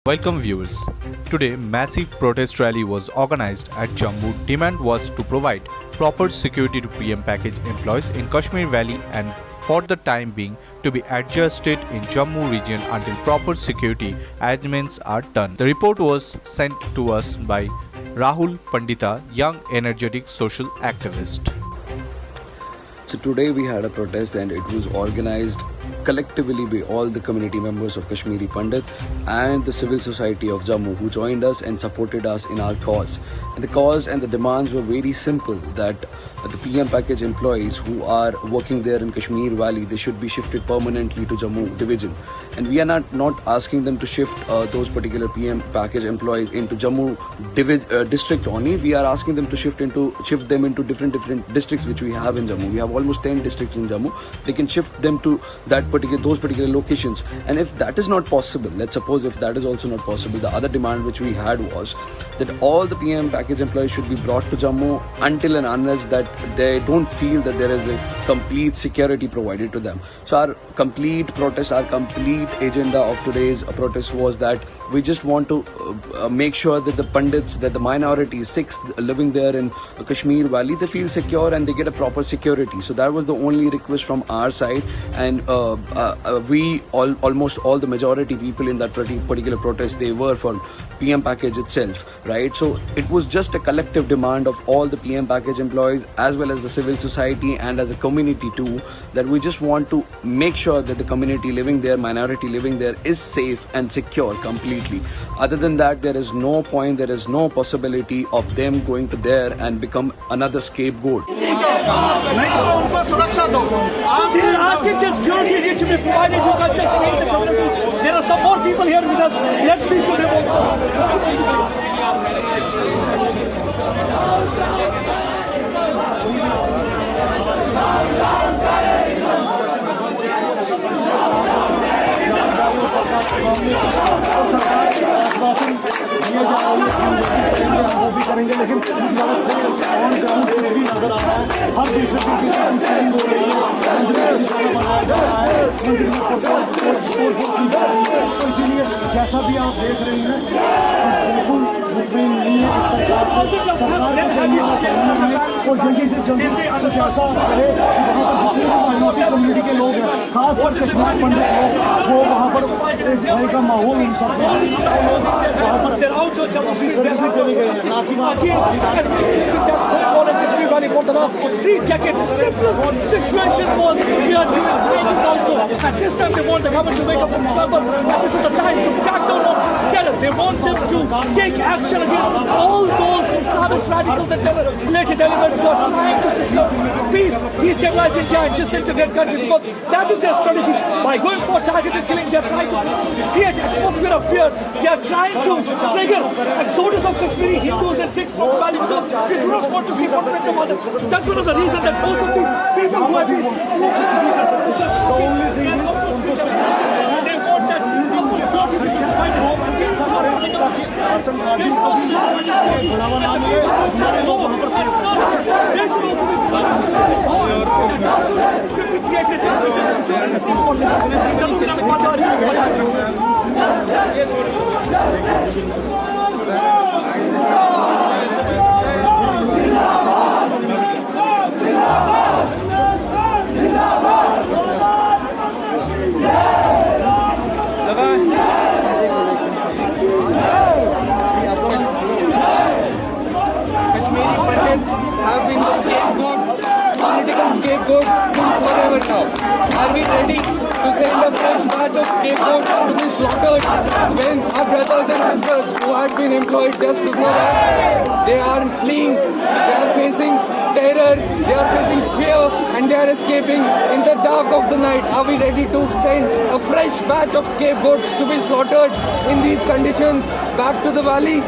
Welcome viewers. Today, massive protest rally was organized at Jammu. Demand was to provide proper security to PM package employees in Kashmir Valley and for the time being to be adjusted in Jammu region until proper security arrangements are done. The report was sent to us by Rahul Pandita, young energetic social activist. So today we had a protest and it was organized collectively by all the community members of Kashmiri Pandit and the civil society of Jammu who joined us and supported us in our cause. And the cause and the demands were very simple, that the PM package employees who are working there in Kashmir Valley, they should be shifted permanently to Jammu division. And we are not asking them to shift those particular PM package employees into Jammu district only. We are asking them to shift them into different districts which we have in Jammu. We have almost 10 districts in Jammu. They can shift them to those particular locations. And if that is not possible, let's suppose if that is also not possible, the other demand which we had was that all the PM package employees should be brought to Jammu until and unless that they don't feel that there is a complete security provided to them. So our complete protest, our complete agenda of today's protest was that we just want to make sure that the Pandits, that the minorities, Sikhs living there in Kashmir Valley, they feel secure and they get a proper security. So that was the only request from our side, and almost all the majority people in that particular protest, they were for PM package itself, right? So it was just a collective demand of all the PM package employees as well as the civil society and as a community too, that we just want to make sure that the community living there, minority living there, is safe and secure completely. Other than that, there is no point, there is no possibility of them going to there and become another scapegoat. They are asking that security needs to be provided. You can't just make the community. There are some more people here with us. Let's speak to them also. वो भी करेंगे, लेकिन on ground पे भी नजर आ रहा है हर दूसरे की चेंज हो रही है, बनाया जा रहा है, मंदिर में तोड़फोड़ की जा रही है। तो इसीलिए जैसा भी आप देख रहे हैं बिल्कुल मुतमईन नहीं है इस सरकार से। सरकार को चाहिए और जल्दी से जल्दी कुछ ऐसा करे वहाँ पर जितने भी माइनॉरिटी कम्युनिटी के लोग हैं, खासकर कश्मीर पंडित लोग, वो वहाँ पर एक भय का माहौल इन सब वहाँ पर से चले गए हैं। For the last 3 decades, the simplest situation was here during wages also. At this time, they want the government to wake up from slumber, and this is the time to crack down on terror. They want them to take action against all those Islamist radicals and terror-related elements who are trying to disturb peace, destabilize India, and disintegrate country, because that is their strategy. By going for targeted killing, they are trying to create an atmosphere of fear. They are trying to trigger exodus of Kashmiri Hindus and Sikhs from the valley, because they do not want to see conflict of others. That's one of the reasons that most of these people who have been they want that proper security to be provided. They should also be have been the scapegoats, political scapegoats since forever now. Are we ready to send a fresh batch of scapegoats to be slaughtered when our brothers and sisters who had been employed just before us, they are fleeing, they are facing terror, they are facing fear, and they are escaping in the dark of the night? Are we ready to send a fresh batch of scapegoats to be slaughtered in these conditions back to the valley?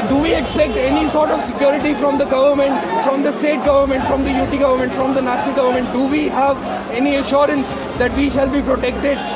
Do we expect any sort of security from the government, from the state government, from the UT government, from the national government? Do we have any assurance that we shall be protected